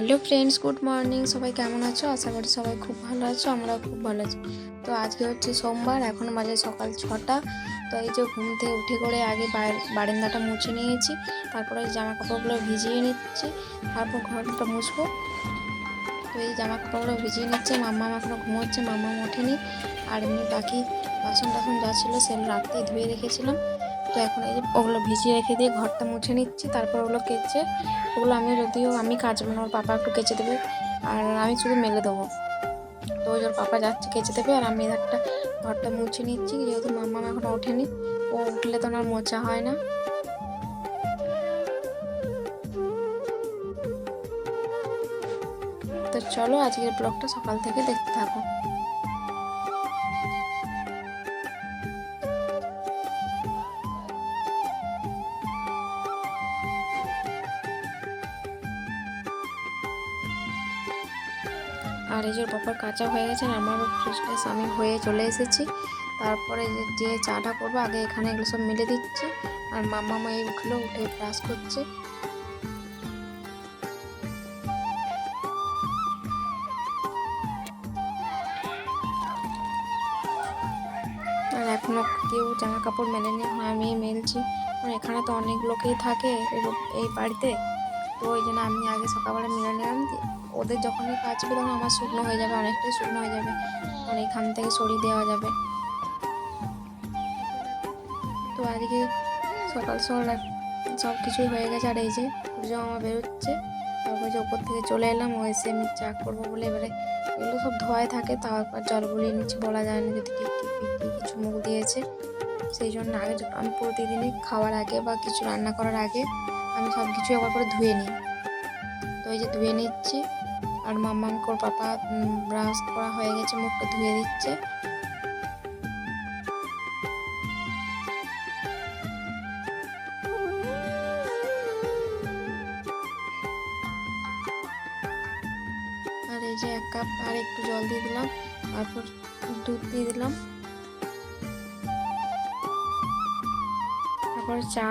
Hello friends, good morning. সবাই কেমন আছো? আশা করি সবাই খুব ভালো আছো, আমরাও খুব ভালো আছি। তো আজকে হচ্ছে সোমবার, এখন বাজে সকাল 6টা। তো এই যে ঘুম থেকে উঠে করে আগে বারান্দাটা মুছে নিয়েছি, তারপরে জামা কাপড়গুলো ভিজিয়ে নিচ্ছি, তারপর ঘরটা মুছবো। তো এই জামা কাপড়গুলো ভিজিয়ে নিচ্ছে, মাম্মা এখনও ঘুমোচ্ছে, মাম্মা ওঠেনি। আর এমনি বাকি বাসন টাসন যা ছিল সেগুলো রাত্রেই ধুয়ে রেখেছিলাম। তো এখন এই যে ওগুলো ভিজিয়ে রেখে দিয়ে ঘরটা মুছে নিচ্ছি, তারপর ওগুলো কেচে, ওগুলো আমি কাচবো না, ওর পাপা একটু কেচে দেবে আর আমি শুধু মেলে দেবো। তো ওই ওর পাপা যাচ্ছে কেচে দেবে আর আমি একটা ঘরটা মুছে নিচ্ছি, যেহেতু মাম্মা এখন ওঠেনি, ও উঠলে তো আর মোছা হয় না। তো চলো আজকের ব্লগটা সকাল থেকে দেখতে থাকো। আর এই যে পাপার কাঁচা হয়ে গেছে আর আমারও ফ্রেশ ফ্রেশ আমি হয়ে চলে এসেছি। তারপরে যে চাটা করবো, আগে এখানে এগুলো সব মেলে দিচ্ছি। আর মাম্মা এই উঠলো, উঠে ব্রাশ করছে। আর এখনও কেউ জামা কাপড় মেলেনি, আমি মেলছি। কারণ এখানে তো অনেক লোকেই থাকে এই বাড়িতে। তো ওই জন্য আমি আগে সকালবেলা মেলে নিলাম, ওদের যখনই কাচবে তখন আমার শুকনো হয়ে যাবে, অনেকটাই শুকনো হয়ে যাবে, কারণ এখান থেকে সরিয়ে দেওয়া যাবে। তো আজকে সকাল সকাল সব কিছুই হয়ে গেছে। আর এই যে সূর্য মামা বেরোচ্ছে, তারপর যে ওপর থেকে চলে এলাম, ও এসে আমি চা করবো বলে এবারে এগুলো সব ধোয়ায় থাকে, তারপর জল গুলিয়ে নিচ্ছি, বলা যায় না যদি টিকটিক কিছু মুখ দিয়েছে। সেই জন্য আগে আমি প্রতিদিনই খাওয়ার আগে বা কিছু রান্না করার আগে আমি সব কিছু একবার করে ধুয়ে নিই। তো এই যে ধুয়ে নিচ্ছি। আর মাম্মামকে পাপা ব্রাশ করা হয়ে গেছে, মুখটা ধুয়ে দিচ্ছে। আর এই যে 1 কাপ আর একটু জল দিয়ে দিলাম, তারপর দুধ দিয়ে দিলাম, তারপর চা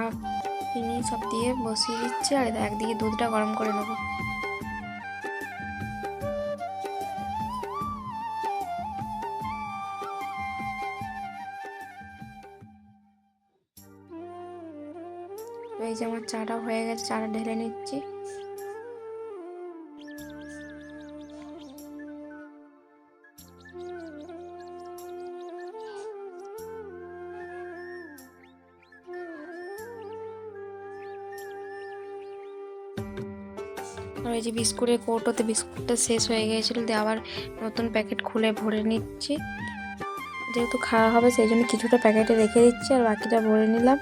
চিনি সব দিয়ে বসিয়ে দিচ্ছি। আর একদিকে দুধটা গরম করে নেবো। তো এই যে আমার চাটা হয়ে গেছে, চাটা ঢেলে নিচ্ছি। আর এই যে বিস্কুটের কৌটোতে বিস্কুটটা শেষ হয়ে গিয়েছিল, দিয়ে আবার নতুন প্যাকেট খুলে ভরে নিচ্ছি। যেহেতু খাওয়া হবে সেই জন্য কিছুটা প্যাকেটে রেখে দিচ্ছি আর বাকিটা ভরে নিলাম।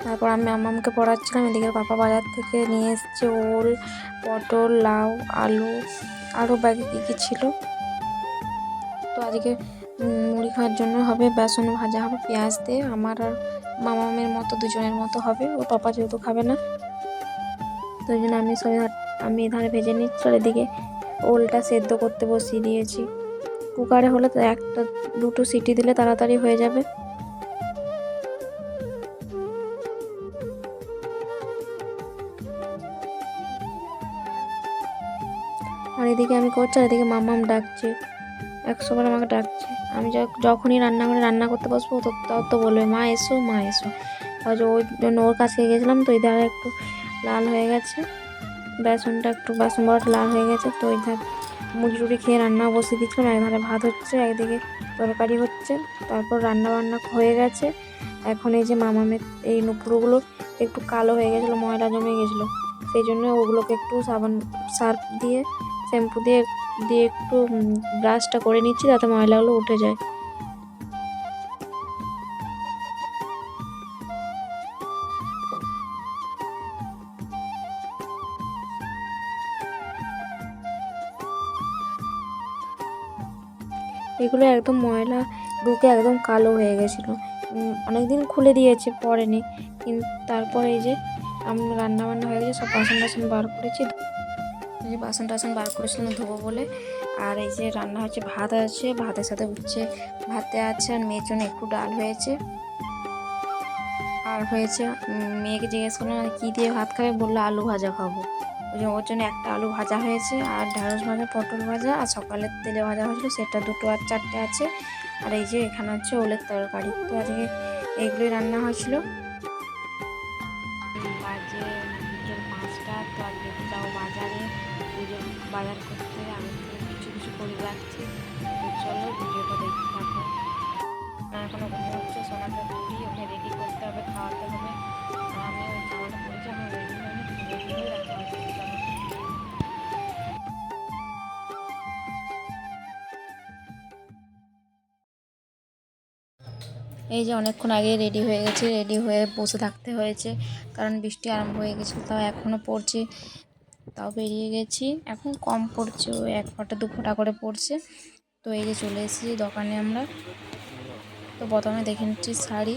তারপর আমি আম্মামকে পড়াচ্ছিলাম, এদিকে পাপা বাজার থেকে নিয়ে এসছে ওল, পটল, লাউ, আলু, আরও ব্যাগে কী কী ছিল। তো আজকে মুড়ি খাওয়ার জন্য হবে, বেসন ভাজা হবে পেঁয়াজ দিয়ে, আমার আর মামামের মতো দুজনের মতো হবে, ও পাপা যেহেতু খাবে না। তো ওই জন্য আমি এধারে ভেজে নিচ্ছি আর এদিকে ওলটা সেদ্ধ করতে বসিয়ে দিয়েছি। কুকারে হলে তো একটা দুটো সিটি দিলে তাড়াতাড়ি হয়ে যাবে। আর এদিকে আমি করছি, আর এদিকে মাম্মাম ডাকছে, 100বার আমাকে ডাকছে। আমি যখনই রান্নাঘরে রান্না করতে বসবো তো বলবে মা এসো, মা এসো। আর ওই জন্য ওর কাছে গেছিলাম। তো এই ধারে একটু লাল হয়ে গেছে, বাসন বড়াটা লাল হয়ে গেছে। তো ওই ধার মুড়ি টুড়ি খেয়ে রান্না বসিয়ে দিচ্ছিলাম, একধারে ভাত হচ্ছে, একদিকে তরকারি হচ্ছে, তারপর রান্না বান্না হয়ে গেছে। এখন এই যে মামামের এই নুপুরগুলো একটু কালো হয়ে গেছিলো, ময়লা জমে গেছিলো, সেই জন্য ওগুলোকে একটু সার্ফ দিয়ে শ্যাম্পু দিয়ে দিয়ে একটু ব্রাশটা করে নিচ্ছি, যাতে ময়লাগুলো উঠে যায়। এগুলো একদম ময়লা ঢুকে একদম কালো হয়ে গেছিলো, অনেকদিন খুলে দিয়েছে পরেনি, কিন্তু তারপরে এই যে আমি রান্নাবান্না হয়ে গেছে, সব বাসন টাসন বার করেছি। এই যে বাসন টাসন বার করেছিলাম ধোবো বলে। আর এই যে রান্না হচ্ছে, ভাত আছে, ভাতের সাথে উচ্ছে ভাতে আছে, আর মেয়ের জন্য একটু ডাল হয়েছে। আর হয়েছে মেয়েকে জিজ্ঞেস করলাম কী দিয়ে ভাত খাবে, বললো আলু ভাজা খাবো। ওর জন্য একটা আলু ভাজা হয়েছে, আর ঢ্যাঁড়স ভাজা, পটল ভাজা, আর সকালের তেলে ভাজা হয়েছিল সেটা 2 আর 4টে আছে। আর এই যে এখানে হচ্ছে ওলের তরকারি। তো আজকে এইগুলোই রান্না হয়েছিল। বাজে বিকেল 5টা। তো আজকে যাও বাজারে, পুজো বাজার করতে। আমি কিছু কিছু করে রাখছি। তো চলো ভিডিওটা দেখতে থাকো। এখনো ঘুমোচ্ছে, সোনাকে তুলি, ওকে রেডি করতে হবে, খাওয়াতে হবে। আর আমি ওই জামাটা পরেছি, এখন রেডি হয়নি, রেডি হয়ে রাখা হয়েছে। চলো। এই যে অনেকক্ষণ আগে রেডি হয়ে গেছি, রেডি হয়ে বসে থাকতে হয়েছে কারণ বৃষ্টি আরম্ভ হয়ে গেছিলো। তাও এখনও পড়ছে, তাও বেরিয়ে গেছি। এখন কম পড়ছে, ওই 1 ফোঁটা 2 ফোঁটা করে পড়ছে। তো এই যে চলে এসেছি দোকানে আমরা। তো প্রথমে দেখে নিচ্ছি শাড়ি।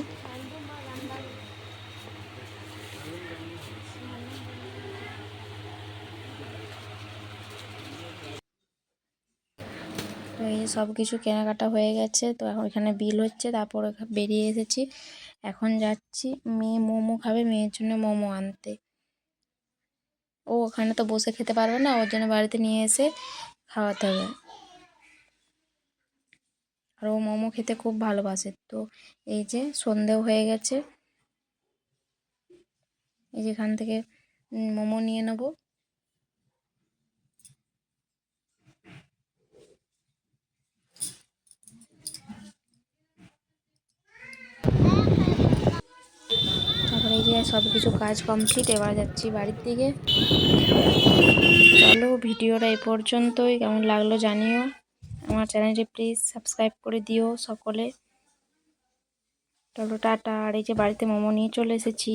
তো এই সব কিছু কেনাকাটা হয়ে গেছে। তো এখন এখানে বিল হচ্ছে, তারপর বেরিয়ে এসেছি। এখন যাচ্ছি, মেয়ে মোমো খাবে, মেয়ের জন্য মোমো আনতে। ও ওখানে তো বসে খেতে পারবে না, ওর জন্য বাড়িতে নিয়ে এসে খাওয়াতে হবে। আর ও মোমো খেতে খুব ভালোবাসে। তো এই যে সন্ধেও হয়ে গেছে, এই যে এখান থেকে মোমো নিয়ে নেবো। তারপরে এই যে সব কিছু কাজ কমপ্লিট, এবার যাচ্ছি বাড়ির দিকে। চলো ভিডিওটা এই পর্যন্তই, কেমন লাগলো জানিও। আমার চ্যানেলটি প্লিজ সাবস্ক্রাইব করে দিও সকলে। চলো টাটা। আর এই যে বাড়িতে মোমো নিয়ে চলে এসেছি।